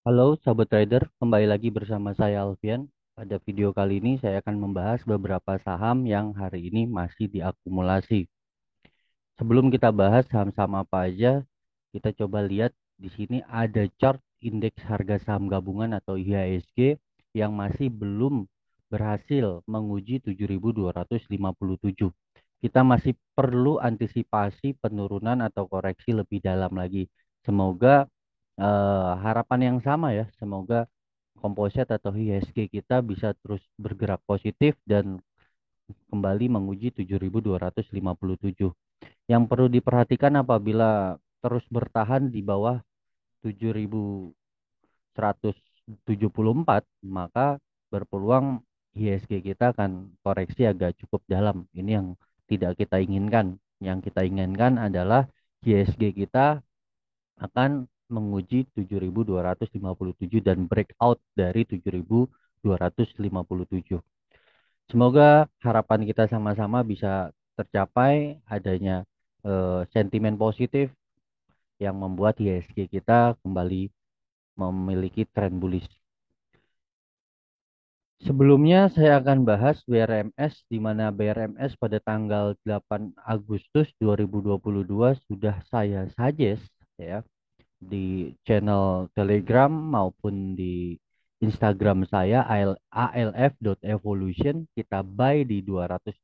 Halo sahabat trader, kembali lagi bersama saya Alfian. Pada video kali ini saya akan membahas beberapa saham yang hari ini masih diakumulasi. Sebelum kita bahas saham-saham apa aja, kita coba lihat di sini ada chart indeks harga saham gabungan atau IHSG yang masih belum berhasil menguji 7.257. Kita masih perlu antisipasi penurunan atau koreksi lebih dalam lagi. Semoga harapan yang sama ya, semoga komposit atau IHSG kita bisa terus bergerak positif dan kembali menguji 7.257. Yang perlu diperhatikan apabila terus bertahan di bawah 7.174, maka berpeluang IHSG kita akan koreksi agak cukup dalam. Ini yang tidak kita inginkan. Yang kita inginkan adalah IHSG kita akan menguji 7.257 dan breakout dari 7.257. Semoga harapan kita sama-sama bisa tercapai adanya sentimen positif yang membuat IHSG kita kembali memiliki tren bullish. Sebelumnya saya akan bahas BRMS di mana BRMS pada tanggal 8 Agustus 2022 sudah saya suggest ya di channel Telegram maupun di Instagram saya alf.evolution. Kita buy di 226.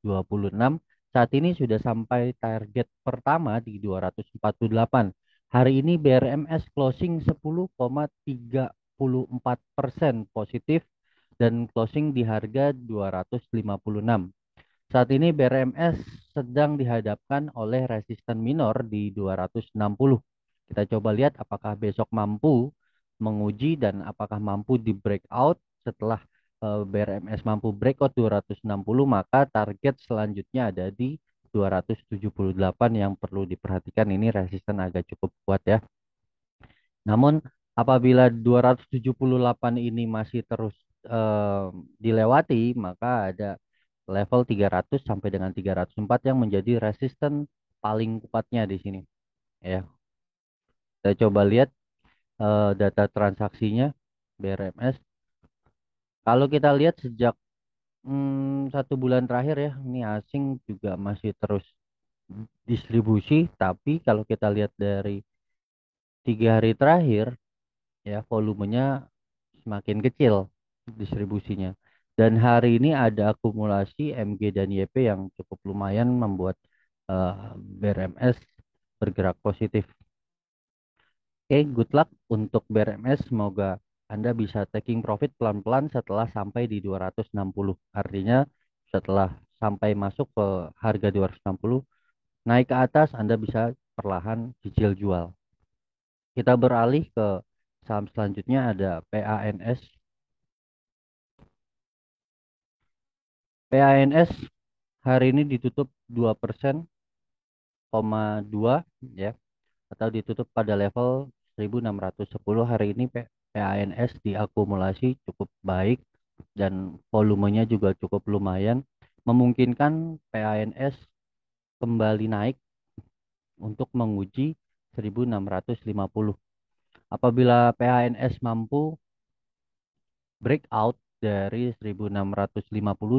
Saat ini sudah sampai target pertama di 248. Hari ini BRMS closing 10,34% positif dan closing di harga 256. Saat ini BRMS sedang dihadapkan oleh resisten minor di 260. Kita coba lihat apakah besok mampu menguji dan apakah mampu di breakout. Setelah BRMS mampu breakout 260, maka target selanjutnya ada di 278 yang perlu diperhatikan. Ini resisten agak cukup kuat ya. Namun apabila 278 ini masih terus dilewati, maka ada level 300 sampai dengan 304 yang menjadi resisten paling kuatnya di sini. Ya, kita coba lihat data transaksinya BRMS. Kalau kita lihat sejak 1 bulan terakhir ya, ini asing juga masih terus distribusi. Tapi kalau kita lihat dari 3 hari terakhir, ya volumenya semakin kecil distribusinya. Dan hari ini ada akumulasi MG dan YP yang cukup lumayan membuat BRMS bergerak positif. Oke, good luck untuk BRMS. Semoga Anda bisa taking profit pelan-pelan setelah sampai di 260. Artinya setelah sampai masuk ke harga 260, naik ke atas Anda bisa perlahan cicil jual. Kita beralih ke saham selanjutnya ada PANS. PANS hari ini ditutup 2%,2 ya atau ditutup pada level 1610. Hari ini PANS diakumulasi cukup baik dan volumenya juga cukup lumayan, memungkinkan PANS kembali naik untuk menguji 1650. Apabila PANS mampu breakout dari 1650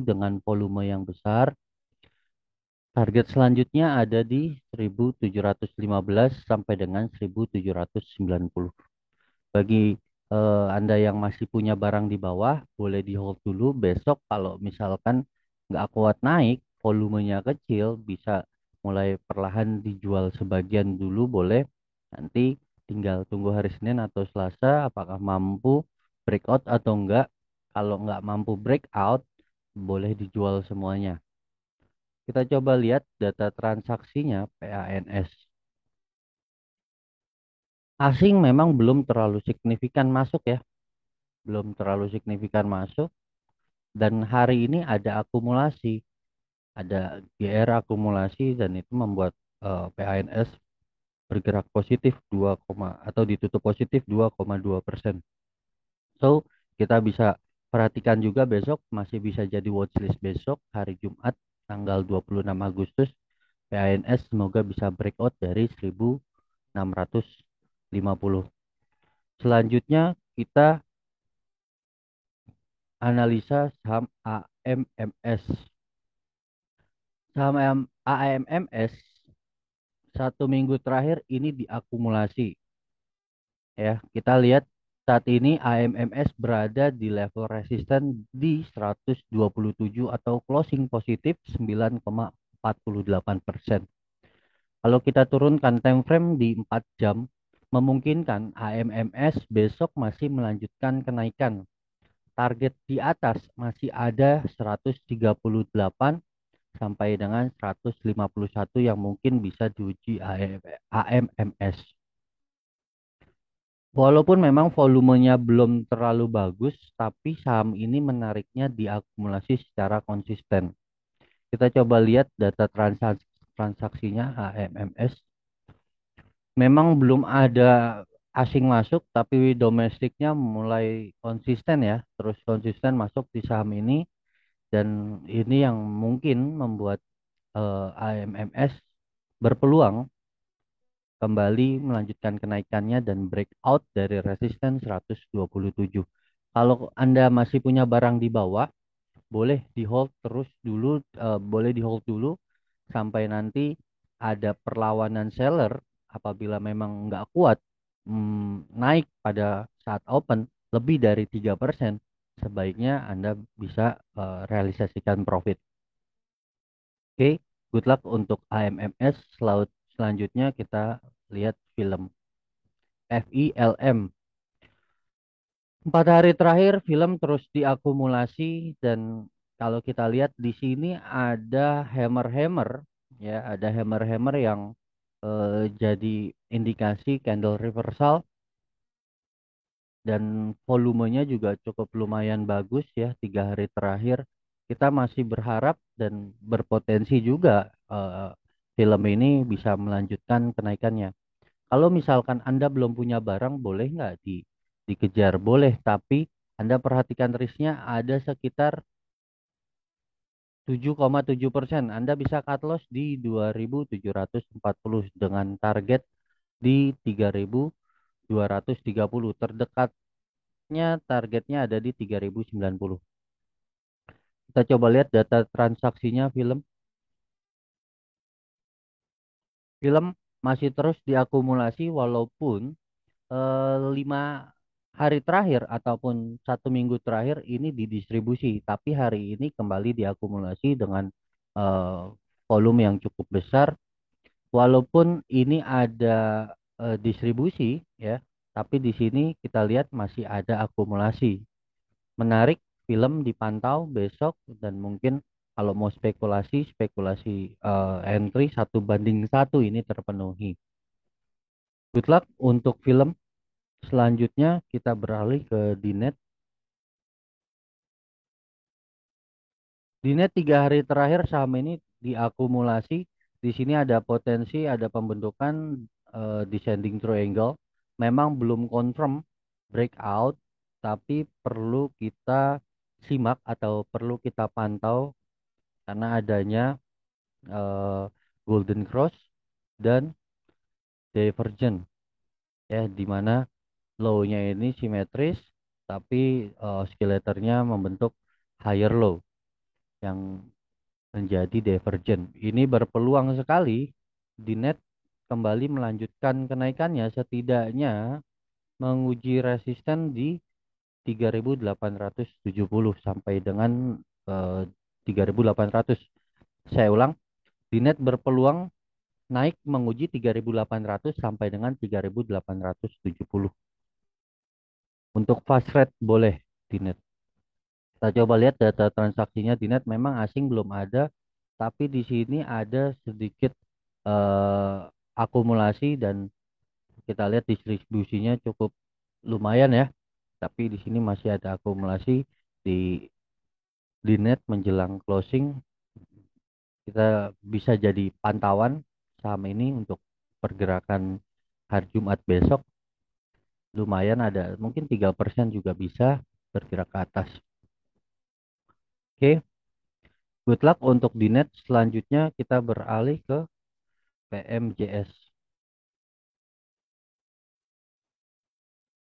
dengan volume yang besar, target selanjutnya ada di 1715 sampai dengan 1790. Bagi Anda yang masih punya barang di bawah, boleh di hold dulu. Besok kalau misalkan nggak kuat naik, volumenya kecil, bisa mulai perlahan dijual sebagian dulu, boleh. Nanti tinggal tunggu hari Senin atau Selasa, apakah mampu breakout atau enggak. Kalau nggak mampu breakout, boleh dijual semuanya. Kita coba lihat data transaksinya PANS. Asing memang belum terlalu signifikan masuk ya, belum terlalu signifikan masuk. Dan hari ini ada akumulasi, ada GR akumulasi dan itu membuat PANS bergerak positif 2, atau ditutup positif 2,2%. So, kita bisa perhatikan juga besok masih bisa jadi watchlist besok hari Jumat tanggal 26 Agustus. PANS semoga bisa breakout dari 1650. Selanjutnya kita analisa saham AMMS. Saham AMMS 1 minggu terakhir ini diakumulasi. Ya, kita lihat saat ini AMMS berada di level resisten di 127 atau closing positif 9,48%. Kalau kita turunkan time frame di 4 jam, memungkinkan AMMS besok masih melanjutkan kenaikan. Target di atas masih ada 138 sampai dengan 151 yang mungkin bisa diuji AMMS. Walaupun memang volumenya belum terlalu bagus, tapi saham ini menariknya diakumulasi secara konsisten. Kita coba lihat data transaksinya AMMS. Memang belum ada asing masuk, tapi domestiknya mulai konsisten ya, terus konsisten masuk di saham ini, dan ini yang mungkin membuat AMMS berpeluang kembali melanjutkan kenaikannya dan breakout dari resisten 127. Kalau Anda masih punya barang di bawah, boleh di hold terus dulu, boleh di hold dulu sampai nanti ada perlawanan seller. Apabila memang nggak kuat naik pada saat open lebih dari 3%, sebaiknya Anda bisa realisasikan profit. Oke, good luck untuk AMMS. Selanjutnya kita lihat film FILM. 4 hari terakhir film terus diakumulasi, dan kalau kita lihat di sini ada hammer-hammer, ya, ada hammer-hammer yang jadi indikasi candle reversal, dan volumenya juga cukup lumayan bagus ya 3 hari terakhir. Kita masih berharap dan berpotensi juga film ini bisa melanjutkan kenaikannya. Kalau misalkan Anda belum punya barang, boleh nggak dikejar? Boleh, tapi Anda perhatikan risknya ada sekitar 7,7%. Anda bisa cut loss di 2.740 dengan target di 3.230. Terdekatnya targetnya ada di 3.090. Kita coba lihat data transaksinya film. Film masih terus diakumulasi walaupun 5 hari terakhir ataupun 1 minggu terakhir ini didistribusi, tapi hari ini kembali diakumulasi dengan eh, volume yang cukup besar. Walaupun ini ada distribusi ya, tapi di sini kita lihat masih ada akumulasi. Menarik, film dipantau besok, dan mungkin kalau mau spekulasi, spekulasi entry 1:1 ini terpenuhi. Good luck untuk film. Selanjutnya kita beralih ke Dinet. Dinet 3 hari terakhir saham ini diakumulasi. Di sini ada potensi, ada pembentukan descending triangle. Memang belum confirm breakout, tapi perlu kita simak atau perlu kita pantau karena adanya eh, golden cross dan divergent, ya, di mana low-nya ini simetris, tapi skeleternya membentuk higher low yang menjadi divergent. Ini berpeluang sekali di net kembali melanjutkan kenaikannya, setidaknya menguji resisten di 3.870 sampai dengan eh, 3.800. Saya ulang, di net berpeluang naik menguji 3.800 sampai dengan 3.870. Untuk fast rate boleh di net. Kita coba lihat data transaksinya di net. Memang asing belum ada, tapi di sini ada sedikit eh, akumulasi, dan kita lihat distribusinya cukup lumayan ya. Tapi di sini masih ada akumulasi di net menjelang closing. Kita bisa jadi pantauan saham ini untuk pergerakan hari Jumat besok. Lumayan, ada mungkin 3% juga bisa bergerak ke atas. Oke. Good luck untuk di net. Selanjutnya kita beralih ke PMJS.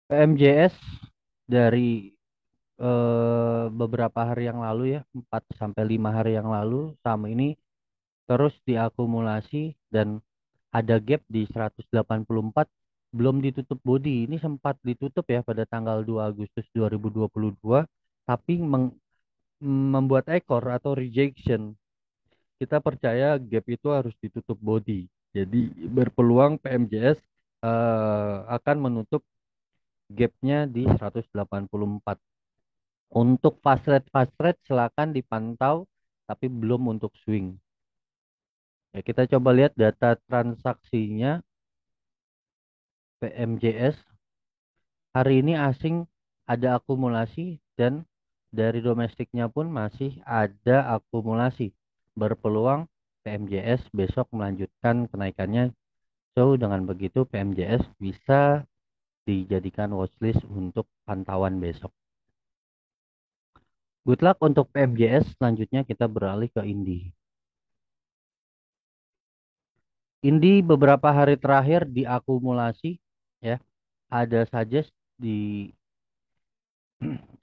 PMJS dari beberapa hari yang lalu ya, 4 sampai 5 hari yang lalu saham ini terus diakumulasi dan ada gap di 184 belum ditutup body. Ini sempat ditutup ya pada tanggal 2 Agustus 2022 tapi membuat ekor atau rejection. Kita percaya gap itu harus ditutup body. Jadi berpeluang PMJS akan menutup gapnya di 184. Untuk fast rate silakan dipantau, tapi belum untuk swing. Ya, kita coba lihat data transaksinya PMJS. Hari ini asing ada akumulasi dan dari domestiknya pun masih ada akumulasi. Berpeluang PMJS besok melanjutkan kenaikannya. So, dengan begitu PMJS bisa dijadikan watchlist untuk pantauan besok. Good luck untuk PMJS. Selanjutnya kita beralih ke Indi. Indi beberapa hari terakhir diakumulasi ya. Ada saja di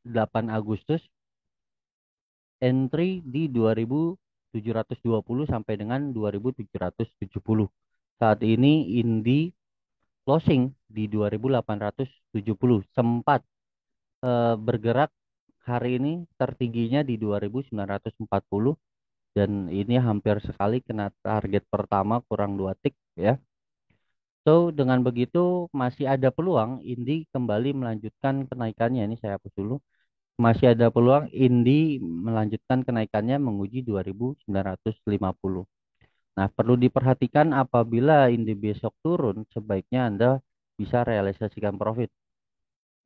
8 Agustus entry di 2720 sampai dengan 2770. Saat ini Indi closing di 2870. Sempat bergerak hari ini tertingginya di 2940 dan ini hampir sekali kena target pertama kurang 2 tick ya. So, dengan begitu masih ada peluang Indi kembali melanjutkan kenaikannya. Ini saya hapus dulu. Masih ada peluang Indi melanjutkan kenaikannya menguji 2950. Nah, perlu diperhatikan apabila Indi besok turun, sebaiknya Anda bisa realisasikan profit.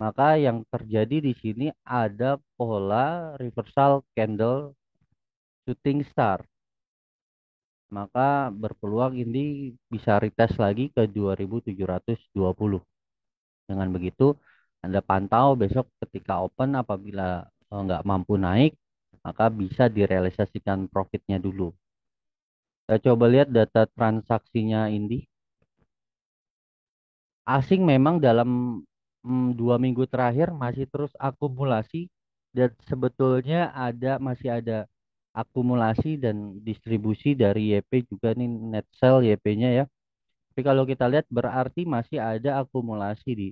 Maka yang terjadi di sini ada pola reversal candle shooting star. Maka berpeluang ini bisa retest lagi ke 2720. Dengan begitu, Anda pantau besok ketika open apabila nggak mampu naik, maka bisa direalisasikan profitnya dulu. Kita coba lihat data transaksinya Indi. Asing memang dalam 2 minggu terakhir masih terus akumulasi dan sebetulnya masih ada akumulasi dan distribusi dari YP juga nih net sell YP-nya ya. Tapi kalau kita lihat berarti masih ada akumulasi di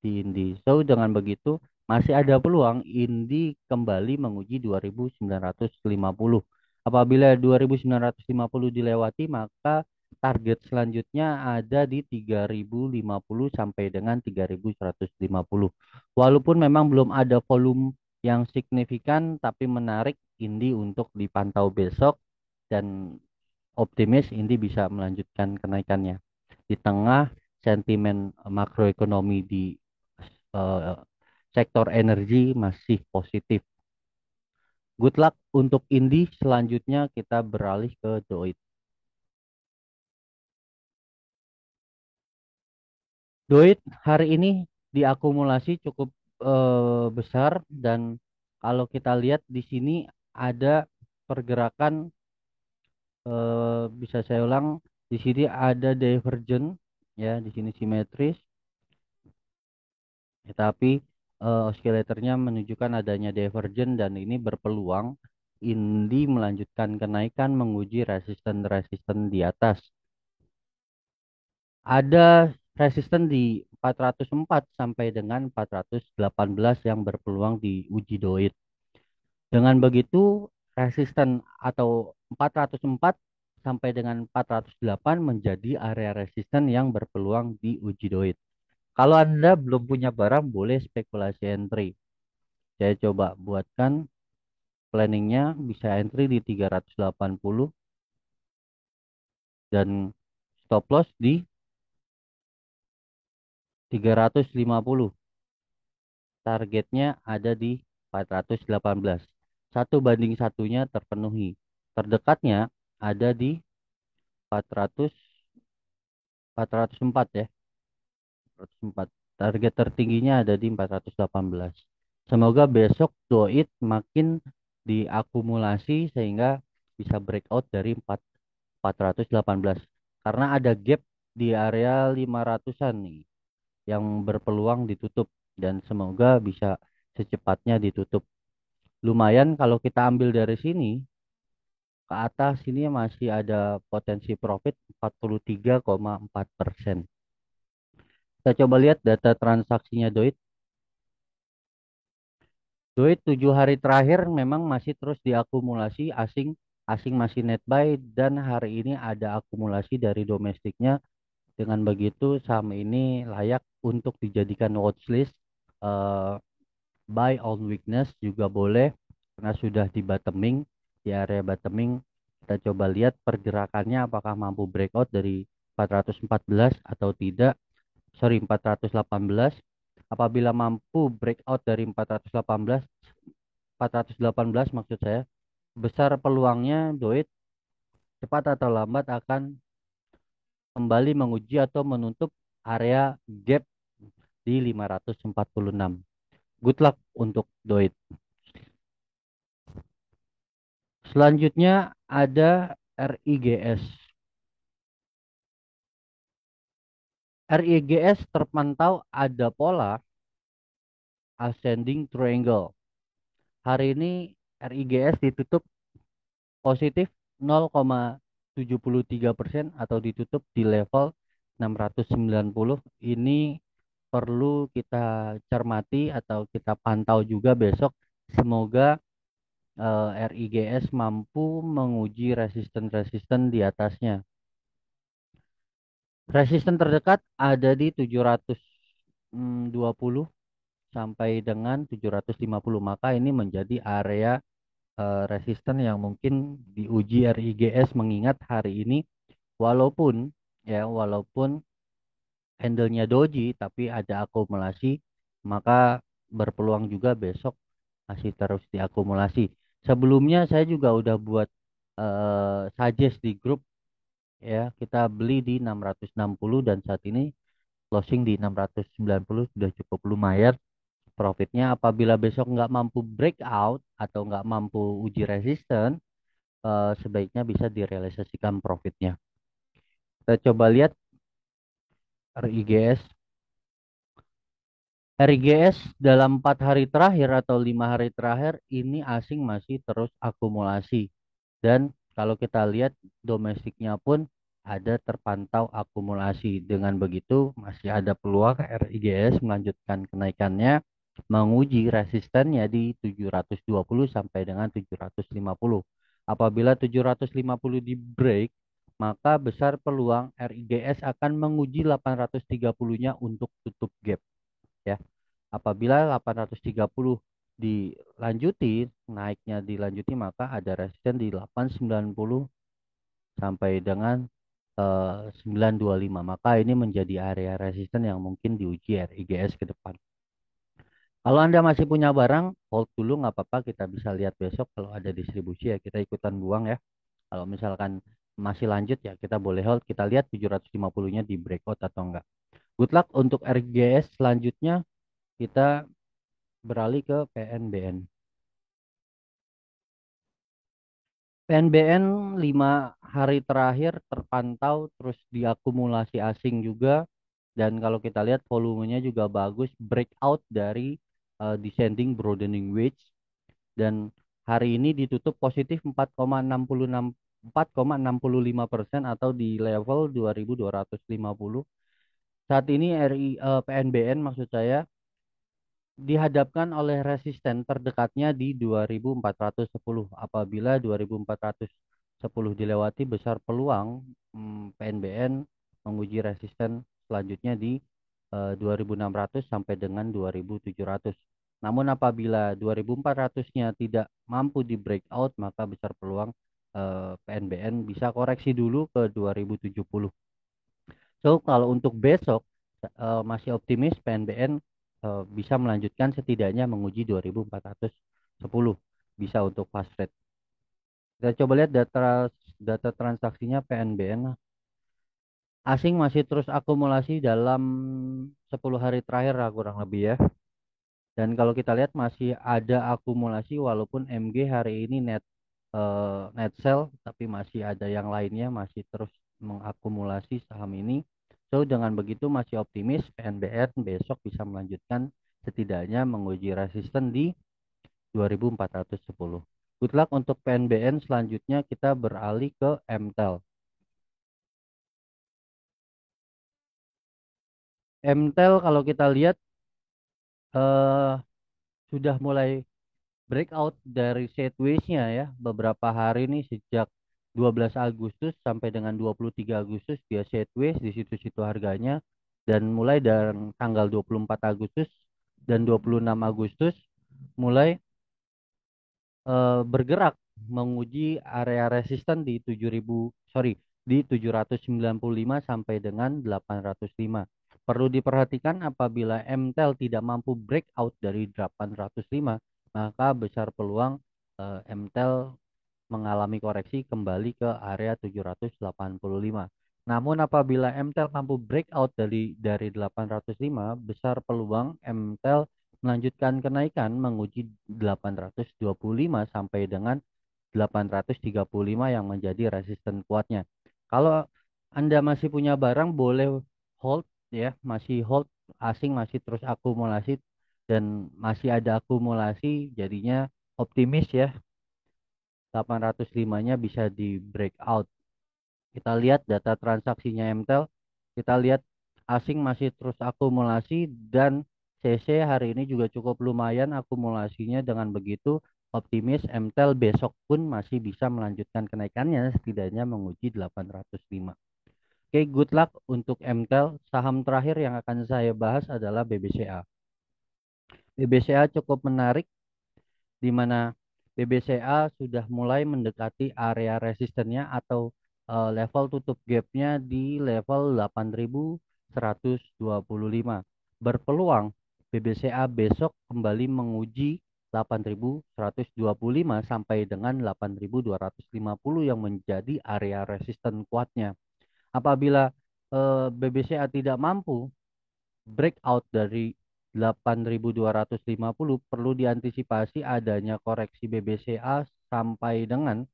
Indi. So dengan begitu masih ada peluang Indi kembali menguji 2950. Apabila 2950 dilewati maka target selanjutnya ada di 3050 sampai dengan 3150. Walaupun memang belum ada volume yang signifikan tapi menarik Indi untuk dipantau besok dan optimis Indi bisa melanjutkan kenaikannya di tengah sentimen makroekonomi di eh, sektor energi masih positif. Good luck untuk Indi. Selanjutnya kita beralih ke Doit. Doit hari ini diakumulasi cukup besar dan kalau kita lihat di sini ada pergerakan bisa saya ulang di sini ada divergen ya di sini simetris. Tetapi oscillatornya menunjukkan adanya divergen dan ini berpeluang Indi melanjutkan kenaikan menguji resisten-resisten di atas. Ada resisten di 404 sampai dengan 418 yang berpeluang diuji doit. Dengan begitu resisten atau 404 sampai dengan 408 menjadi area resisten yang berpeluang diuji doit. Kalau Anda belum punya barang, boleh spekulasi entry. Saya coba buatkan planningnya bisa entry di 380 dan stop loss di 350. Targetnya ada di 418. Satu banding satunya terpenuhi. Terdekatnya ada di 400 404 ya. 404. Target tertingginya ada di 418. Semoga besok doit makin diakumulasi sehingga bisa breakout dari 418 karena ada gap di area 500-an nih yang berpeluang ditutup dan semoga bisa secepatnya ditutup. Lumayan kalau kita ambil dari sini ke atas ini masih ada potensi profit 43,4%. Kita coba lihat data transaksinya Doit. Doit 7 hari terakhir memang masih terus diakumulasi asing, asing masih net buy dan hari ini ada akumulasi dari domestiknya. Dengan begitu saham ini layak untuk dijadikan watchlist. Eh, Buy on weakness juga boleh karena sudah di bottoming, di area bottoming. Kita coba lihat pergerakannya apakah mampu breakout dari 414 atau tidak. Sorry, 418. Apabila mampu breakout dari 418 maksud saya, besar peluangnya Doit cepat atau lambat akan kembali menguji atau menutup area gap di 546. Good luck untuk Doit. Selanjutnya ada RIGS. RIGS terpantau ada pola ascending triangle. Hari ini RIGS ditutup positif 0,73% atau ditutup di level 690. Ini perlu kita cermati atau kita pantau juga besok. Semoga RIGS mampu menguji resisten-resisten di atasnya. Resisten terdekat ada di 720 sampai dengan 750. Maka ini menjadi area resisten yang mungkin diuji RIGS mengingat hari ini walaupun handle-nya doji tapi ada akumulasi, maka berpeluang juga besok masih terus diakumulasi. Sebelumnya saya juga udah buat suggest di grup, ya, kita beli di 660 dan saat ini closing di 690 sudah cukup lumayan profitnya. Apabila besok nggak mampu breakout atau nggak mampu uji resisten, sebaiknya bisa direalisasikan profitnya. Kita coba lihat RIGS. RIGS dalam 4 hari terakhir atau 5 hari terakhir ini asing masih terus akumulasi. Dan kalau kita lihat domestiknya pun ada terpantau akumulasi. Dengan begitu masih ada peluang RIGS melanjutkan kenaikannya menguji resistennya di 720 sampai dengan 750. Apabila 750 di break, maka besar peluang RIGS akan menguji 830-nya untuk tutup gap, ya. Apabila 830 dilanjuti, naiknya dilanjuti, maka ada resisten di 890 sampai dengan 925. Maka ini menjadi area resisten yang mungkin diuji RIGS ke depan. Kalau Anda masih punya barang, hold dulu nggak apa-apa. Kita bisa lihat besok kalau ada distribusi ya kita ikutan buang ya. Kalau misalkan masih lanjut ya kita boleh hold. Kita lihat 750-nya di breakout atau enggak. Good luck untuk RGS. Selanjutnya kita beralih ke PNBN. PNBN 5 hari terakhir terpantau terus diakumulasi asing juga. Dan kalau kita lihat volumenya juga bagus. Breakout dari descending broadening wedge. Dan hari ini ditutup positif 4,65% atau di level 2250. Saat ini PNBN maksud saya dihadapkan oleh resisten terdekatnya di 2410. Apabila 2410 dilewati, besar peluang PNBN menguji resisten selanjutnya di 2600 sampai dengan 2700. Namun apabila 2400-nya tidak mampu di breakout, maka besar peluang PNBN bisa koreksi dulu ke 2070. So, kalau untuk besok masih optimis PNBN bisa melanjutkan setidaknya menguji 2410 bisa untuk fast rate. Kita coba lihat data transaksinya PNBN. Asing masih terus akumulasi dalam 10 hari terakhir lah, kurang lebih ya. Dan kalau kita lihat masih ada akumulasi walaupun MG hari ini net sell, tapi masih ada yang lainnya masih terus mengakumulasi saham ini. So dengan begitu masih optimis PNBN besok bisa melanjutkan setidaknya menguji resisten di 2410. Good luck untuk PNBN. Selanjutnya kita beralih ke MTEL. MTEL kalau kita lihat eh, sudah mulai breakout dari sideways-nya ya. Beberapa hari ini sejak 12 Agustus sampai dengan 23 Agustus dia sideways di situ-situ harganya, dan mulai dari tanggal 24 Agustus dan 26 Agustus mulai bergerak menguji area resisten di 795 sampai dengan 805. Perlu diperhatikan apabila MTEL tidak mampu breakout dari 805, maka besar peluang MTEL mengalami koreksi kembali ke area 785. Namun apabila MTEL mampu breakout dari 805, besar peluang MTEL melanjutkan kenaikan menguji 825 sampai dengan 835 yang menjadi resisten kuatnya. Kalau Anda masih punya barang, boleh hold ya, masih hold, asing masih terus akumulasi dan masih ada akumulasi, jadinya optimis ya 805-nya bisa di breakout. Kita lihat data transaksinya MTEL, kita lihat asing masih terus akumulasi dan CC hari ini juga cukup lumayan akumulasinya. Dengan begitu optimis MTEL besok pun masih bisa melanjutkan kenaikannya setidaknya menguji 805. Oke, good luck untuk MTEL. Saham terakhir yang akan saya bahas adalah BBCA. BBCA cukup menarik di mana BBCA sudah mulai mendekati area resistennya atau level tutup gapnya di level 8.125. Berpeluang BBCA besok kembali menguji 8.125 sampai dengan 8.250 yang menjadi area resisten kuatnya. Apabila BBCA tidak mampu breakout dari 8.250, perlu diantisipasi adanya koreksi BBCA sampai dengan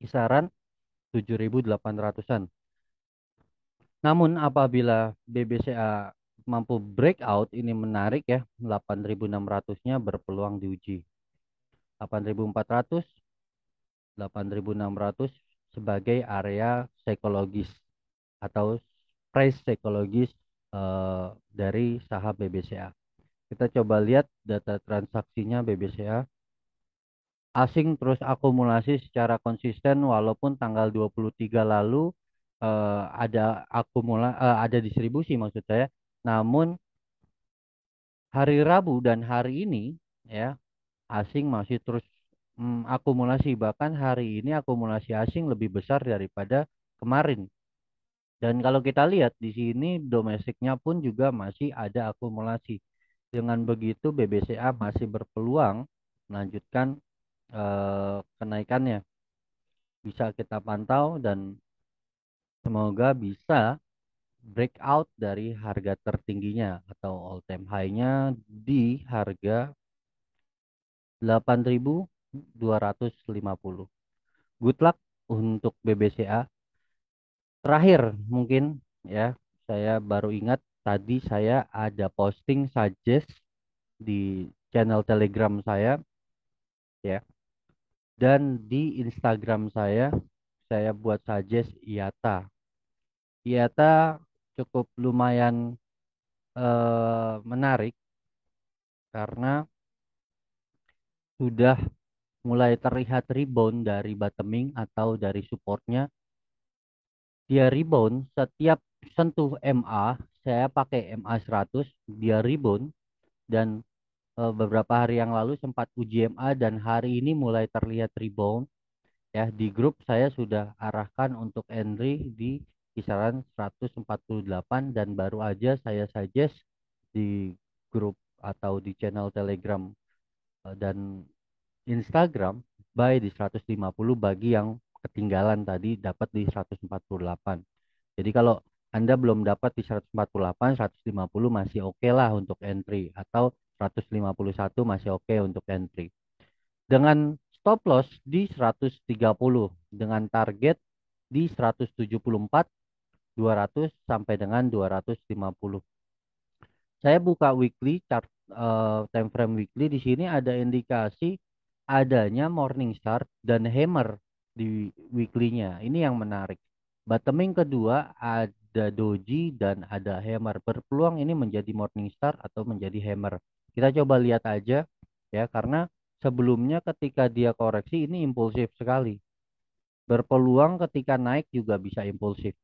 kisaran 7.800-an. Namun apabila BBCA mampu breakout, ini menarik ya, 8.600-nya berpeluang diuji. 8.400, 8.600 sebagai area psikologis atau price psikologis dari saham BBCA. Kita coba lihat data transaksinya BBCA. Asing terus akumulasi secara konsisten walaupun tanggal 23 lalu ada distribusi maksud saya. Namun hari Rabu dan hari ini ya asing masih terus akumulasi, bahkan hari ini akumulasi asing lebih besar daripada kemarin. Dan kalau kita lihat di sini domestiknya pun juga masih ada akumulasi. Dengan begitu BBCA masih berpeluang melanjutkan kenaikannya. Bisa kita pantau dan semoga bisa breakout dari harga tertingginya atau all time high-nya di harga 8.250. Good luck untuk BBCA. Terakhir mungkin ya, saya baru ingat tadi saya ada posting suggest di channel Telegram saya ya, dan di Instagram saya buat suggest IATA. IATA cukup lumayan menarik karena sudah mulai terlihat rebound dari bottoming atau dari supportnya. Dia rebound setiap sentuh MA, saya pakai MA 100, dia rebound dan beberapa hari yang lalu sempat uji MA dan hari ini mulai terlihat rebound. Ya, di grup saya sudah arahkan untuk entry di kisaran 148 dan baru aja saya suggest di grup atau di channel Telegram dan Instagram buy di 150 bagi yang ketinggalan tadi dapat di 148. Jadi kalau Anda belum dapat di 148, 150 masih oke lah untuk entry atau 151 masih oke untuk entry. Dengan stop loss di 130 dengan target di 174, 200 sampai dengan 250. Saya buka weekly chart time frame weekly, di sini ada indikasi adanya morning start dan hammer di weekly-nya. Ini yang menarik. Bottoming kedua ada doji dan ada hammer. Berpeluang ini menjadi morning start atau menjadi hammer. Kita coba lihat aja ya, karena sebelumnya ketika dia koreksi ini impulsif sekali. Berpeluang ketika naik juga bisa impulsif.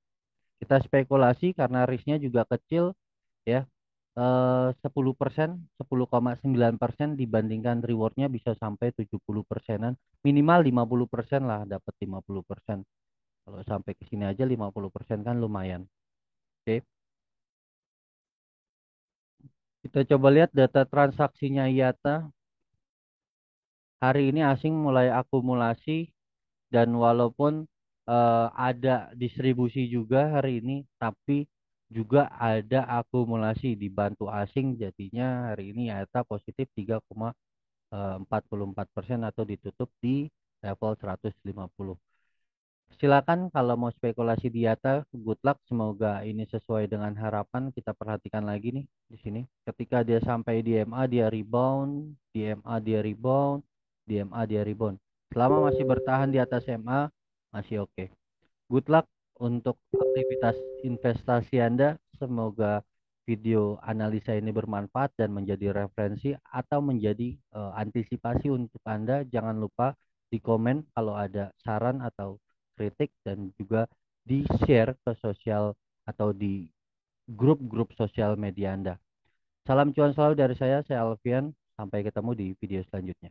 Kita spekulasi karena risknya juga kecil ya, 10%, 10,9% dibandingkan rewardnya bisa sampai 70%-an, minimal 50% lah, dapat 50%. Kalau sampai ke sini aja 50% kan lumayan. Oke, kita coba lihat data transaksinya IATA. Hari ini asing mulai akumulasi dan walaupun ada distribusi juga hari ini, tapi juga ada akumulasi dibantu asing, jadinya hari ini IATA positif 3,44% atau ditutup di level 150. Silakan kalau mau spekulasi di atas, good luck. Semoga ini sesuai dengan harapan. Kita perhatikan lagi nih di sini. Ketika dia sampai di MA dia rebound, di MA dia rebound, di MA dia rebound. Selama masih bertahan di atas MA, masih oke. Good luck untuk aktivitas investasi Anda. Semoga video analisa ini bermanfaat dan menjadi referensi atau menjadi antisipasi untuk Anda. Jangan lupa di komen kalau ada saran atau kritik dan juga di-share ke sosial atau di grup-grup sosial media Anda. Salam cuan selalu dari saya Alfian. Sampai ketemu di video selanjutnya.